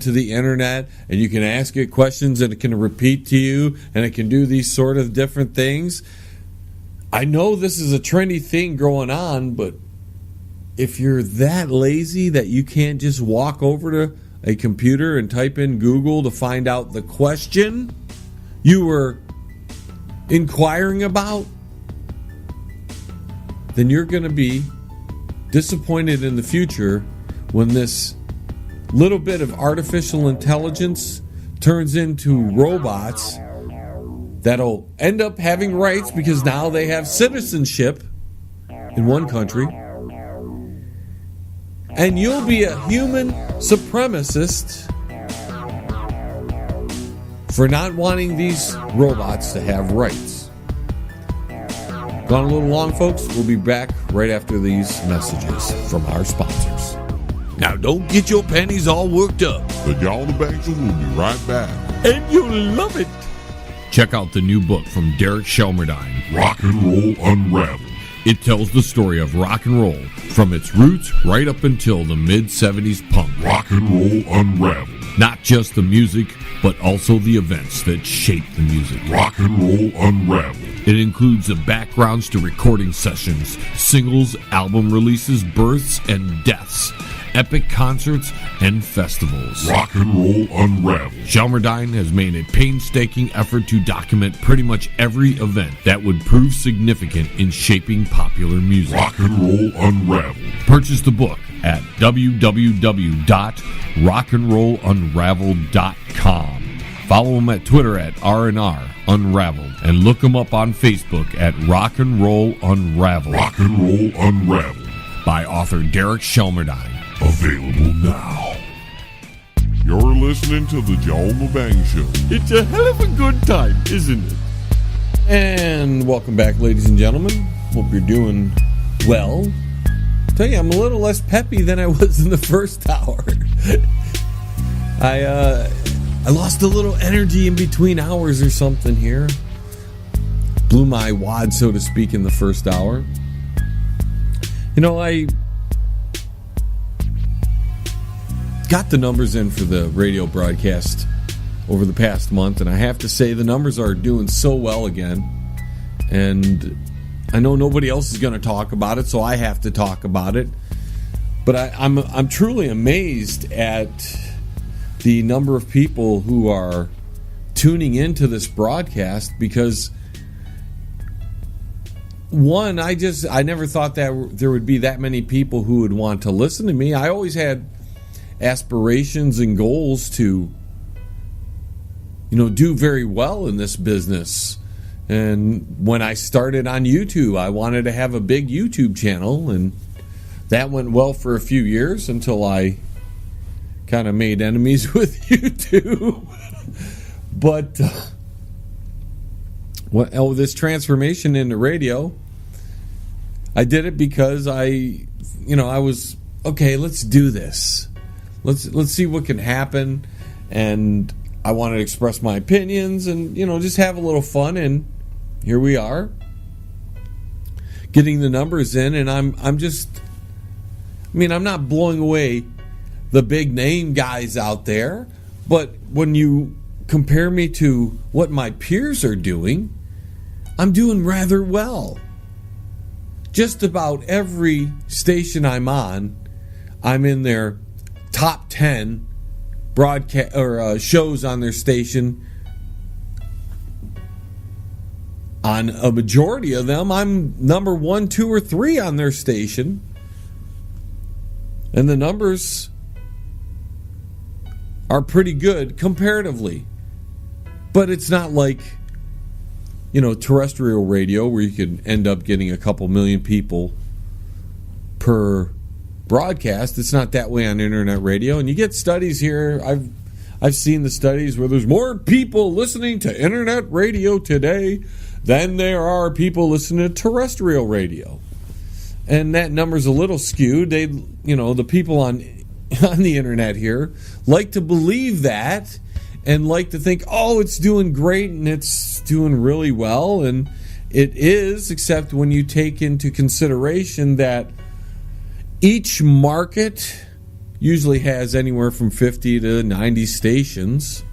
to the internet and you can ask it questions and it can repeat to you and it can do these sort of different things. I know this is a trendy thing going on, but if you're that lazy that you can't just walk over to a computer and type in Google to find out the question you were inquiring about, then you're going to be disappointed in the future when this little bit of artificial intelligence turns into robots that'll end up having rights because now they have citizenship in one country. And you'll be a human supremacist for not wanting these robots to have rights. Gone a little long, folks. We'll be back right after these messages from our sponsors. Now, don't get your panties all worked up. The John Lebang Show will be right back. And you'll love it. Check out the new book from Derek Shelmerdine, Rock and Roll Unraveled. It tells the story of rock and roll from its roots right up until the mid-'70s punk. Rock and Roll Unraveled. Not just the music, but also the events that shaped the music. Rock and Roll Unraveled. It includes the backgrounds to recording sessions, singles, album releases, births, and deaths, epic concerts, and festivals. Rock and Roll Unraveled. Shelmerdine has made a painstaking effort to document pretty much every event that would prove significant in shaping popular music. Rock and Roll Unraveled. Purchase the book at www.rockandrollunraveled.com. Follow him at Twitter at R&R Unraveled, and look him up on Facebook at Rock and Roll Unraveled. Rock and Roll Unraveled. By author Derek Shelmerdine. Available now. You're listening to the John Lebang Show. It's a hell of a good time, isn't it? And welcome back, ladies and gentlemen. Hope you're doing well. Tell you, I'm a little less peppy than I was in the first hour. I lost a little energy in between hours or something here. Blew my wad, so to speak, in the first hour. You know, I got the numbers in for the radio broadcast over the past month, and I have to say the numbers are doing so well again. And I know nobody else is going to talk about it, so I have to talk about it. But I'm truly amazed at the number of people who are tuning into this broadcast, because one, I never thought that there would be that many people who would want to listen to me. I always had aspirations and goals to, do very well in this business. And when I started on YouTube, I wanted to have a big YouTube channel, and that went well for a few years until I kind of made enemies with YouTube. But this transformation into radio, I did it because I was, okay, let's do this. Let's see what can happen. And I wanted to express my opinions and, just have a little fun. And here we are, getting the numbers in. And I'm not blowing away the big name guys out there. But when you compare me to what my peers are doing, I'm doing rather well. Just about every station I'm on, I'm in their top 10 broadcast or shows on their station. On a majority of them, I'm number 1, 2, or 3 on their station. And the numbers are pretty good comparatively. But it's not like, terrestrial radio where you could end up getting a couple million people per broadcast. It's not that way on internet radio. And you get studies here. I've seen the studies where there's more people listening to internet radio today than there are people listening to terrestrial radio. And that number's a little skewed. The people on the internet here like to believe that and like to think, oh, it's doing great and it's doing really well. And it is, except when you take into consideration that each market usually has anywhere from 50 to 90 stations.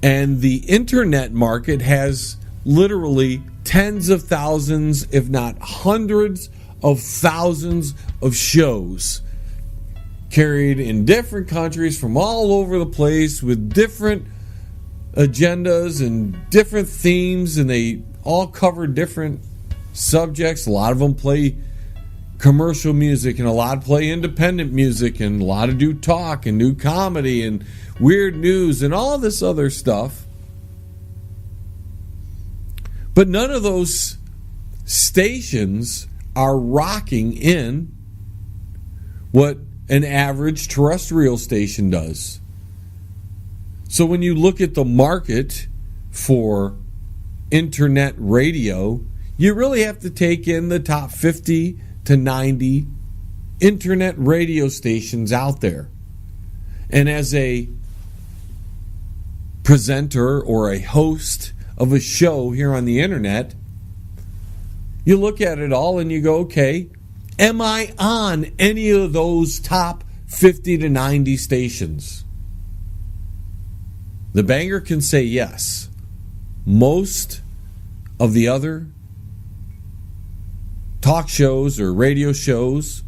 And the internet market has literally tens of thousands, if not hundreds of thousands of shows carried in different countries from all over the place with different agendas and different themes, and they all cover different subjects. A lot of them play commercial music, and a lot play independent music, and a lot of do talk and do comedy and weird news and all this other stuff. But none of those stations are rocking in what an average terrestrial station does. So when you look at the market for internet radio, you really have to take in the top 50 to 90 internet radio stations out there. And as a presenter or a host of a show here on the internet, you look at it all and you go, okay, am I on any of those top 50 to 90 stations? The Banger can say yes. Most of the other talk shows or radio shows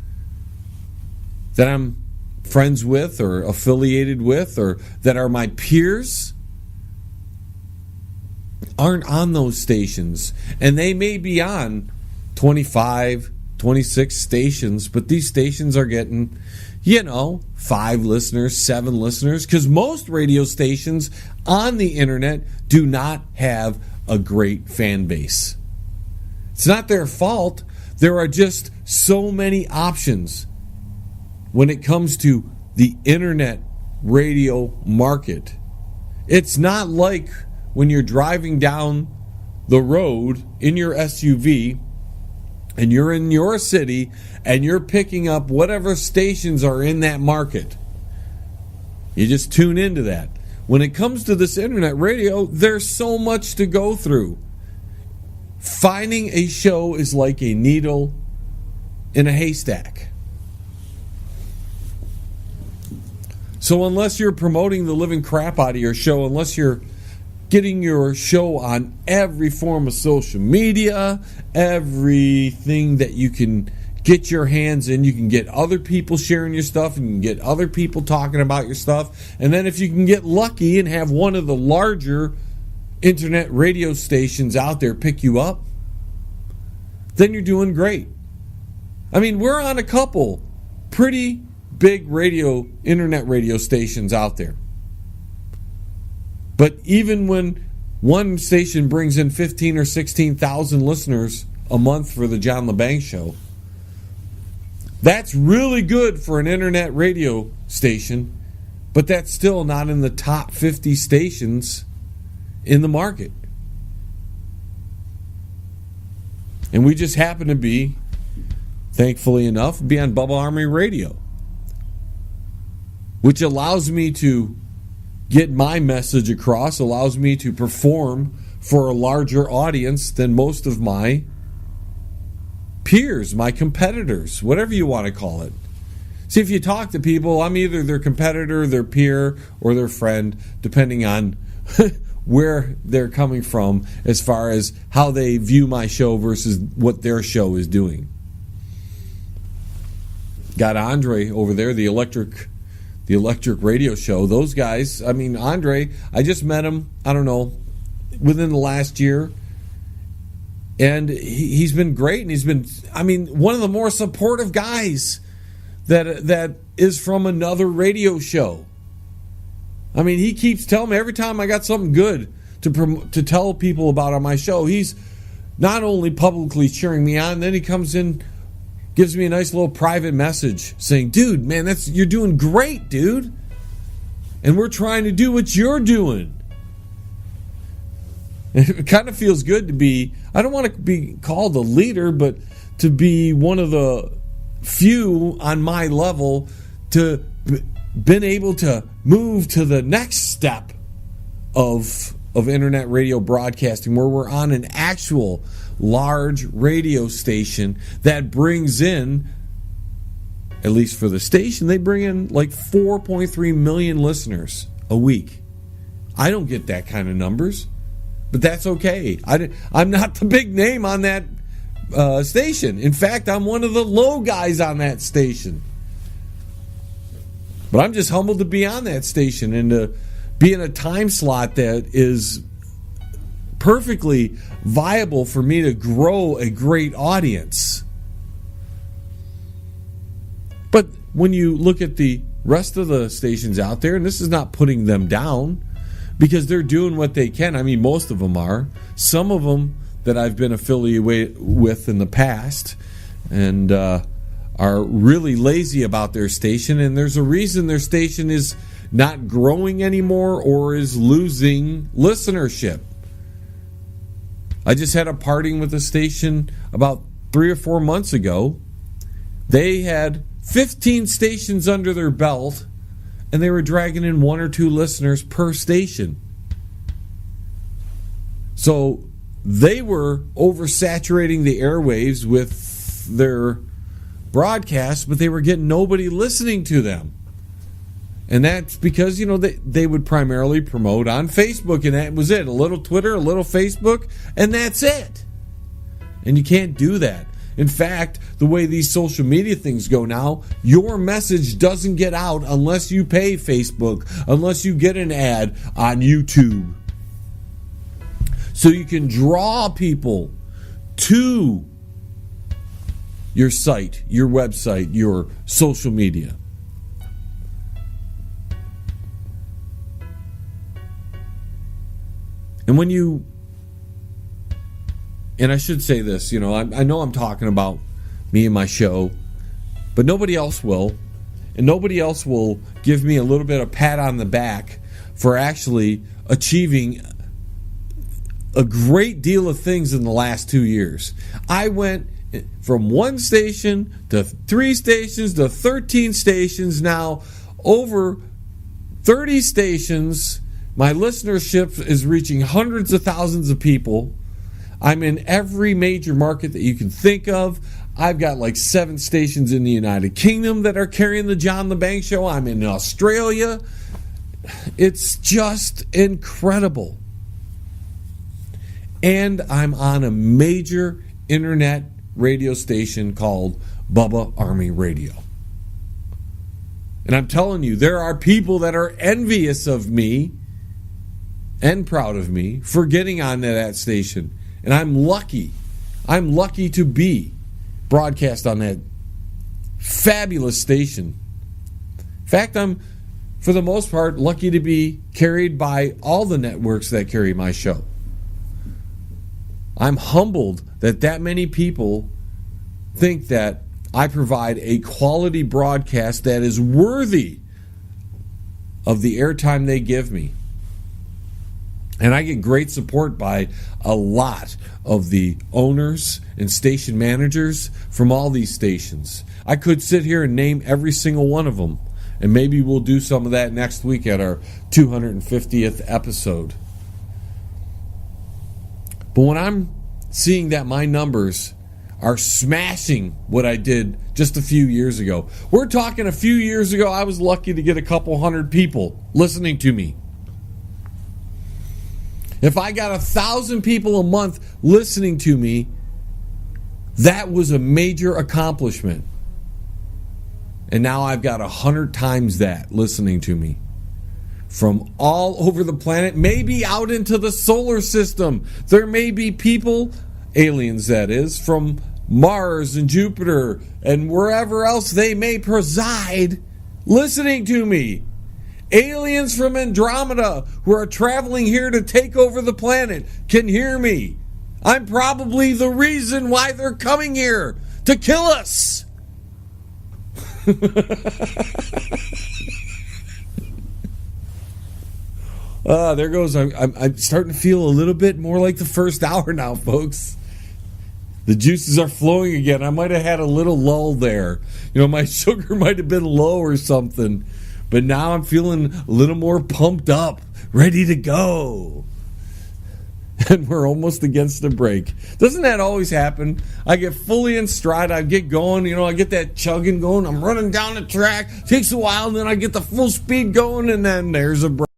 that I'm friends with or affiliated with or that are my peers aren't on those stations. And they may be on 25, 26 stations, but these stations are getting, 5 listeners, 7 listeners, because most radio stations on the internet do not have a great fan base. It's not their fault. There are just so many options when it comes to the internet radio market. It's not like when you're driving down the road in your SUV and you're in your city and you're picking up whatever stations are in that market. You just tune into that. When it comes to this internet radio, there's so much to go through. Finding a show is like a needle in a haystack. So unless you're promoting the living crap out of your show, unless you're getting your show on every form of social media, everything that you can get your hands in, you can get other people sharing your stuff, and you can get other people talking about your stuff. And then if you can get lucky and have one of the larger internet radio stations out there pick you up, then you're doing great. I mean, we're on a couple pretty big internet radio stations out there. But even when one station brings in 15 or 16,000 listeners a month for the John Lebang Show, that's really good for an internet radio station, but that's still not in the top 50 stations in the market. And we just happen to be, thankfully enough, be on Bubba Army Radio, which allows me to get my message across, allows me to perform for a larger audience than most of my peers, my competitors, whatever you want to call it. See, if you talk to people, I'm either their competitor, their peer, or their friend, depending on where they're coming from as far as how they view my show versus what their show is doing. Got Andre over there, the electric radio show. Those guys, I mean, Andre, I just met him, I don't know, within the last year. And he's been great. And he's been, I mean, one of the more supportive guys that is from another radio show. I mean, he keeps telling me every time I got something good to tell people about on my show, he's not only publicly cheering me on, then he comes in, gives me a nice little private message saying, dude, man, you're doing great, dude. And we're trying to do what you're doing. It kind of feels good to be, I don't want to be called a leader, but to be one of the few on my level to been able to move to the next step of internet radio broadcasting, where we're on an actual large radio station that brings in at least for the station, they bring in like 4.3 million listeners a week. I don't get that kind of numbers, but that's okay. I'm not the big name on that station. In fact, I'm one of the low guys on that station. But I'm just humbled to be on that station and to be in a time slot that is perfectly viable for me to grow a great audience. But when you look at the rest of the stations out there, and this is not putting them down, because they're doing what they can. I mean, most of them are. Some of them that I've been affiliated with in the past and are really lazy about their station, and there's a reason their station is not growing anymore or is losing listenership. I just had a parting with a station about 3 or 4 months ago. They had 15 stations under their belt, and they were dragging in 1 or 2 listeners per station. So they were oversaturating the airwaves with their broadcasts, but they were getting nobody listening to them. And that's because, they would primarily promote on Facebook, and that was it. A little Twitter, a little Facebook, and that's it. And you can't do that. In fact, the way these social media things go now, your message doesn't get out unless you pay Facebook, unless you get an ad on YouTube. So you can draw people to your site, your website, your social media. And I should say this, I know I'm talking about me and my show, but nobody else will. And nobody else will give me a little bit of pat on the back for actually achieving a great deal of things in the last 2 years. I went from 1 station to 3 stations to 13 stations, now over 30 stations. My listenership is reaching hundreds of thousands of people. I'm in every major market that you can think of. I've got like 7 stations in the United Kingdom that are carrying the John Lebang Show. I'm in Australia. It's just incredible. And I'm on a major internet radio station called Bubba Army Radio. And I'm telling you, there are people that are envious of me and proud of me for getting on that station. And I'm lucky. I'm lucky to be broadcast on that fabulous station. In fact, I'm, for the most part, lucky to be carried by all the networks that carry my show. I'm humbled that many people think that I provide a quality broadcast that is worthy of the airtime they give me. And I get great support by a lot of the owners and station managers from all these stations. I could sit here and name every single one of them, and maybe we'll do some of that next week at our 250th episode. But when I'm seeing that my numbers are smashing what I did just a few years ago. We're talking a few years ago, I was lucky to get a couple hundred people listening to me. If I got 1,000 people a month listening to me, that was a major accomplishment. And now I've got 100 times that listening to me. From all over the planet, maybe out into the solar system. There may be people, aliens that is, from Mars and Jupiter and wherever else they may preside, listening to me. Aliens from Andromeda who are traveling here to take over the planet can hear me. I'm probably the reason why they're coming here, to kill us. There goes. I'm starting to feel a little bit more like the first hour now, folks. The juices are flowing again. I might have had a little lull there. My sugar might have been low or something. But now I'm feeling a little more pumped up, ready to go. and we're almost against the break. Doesn't that always happen? I get fully in stride. I get going. I get that chugging going. I'm running down the track. Takes a while, and then I get the full speed going, and then there's a break.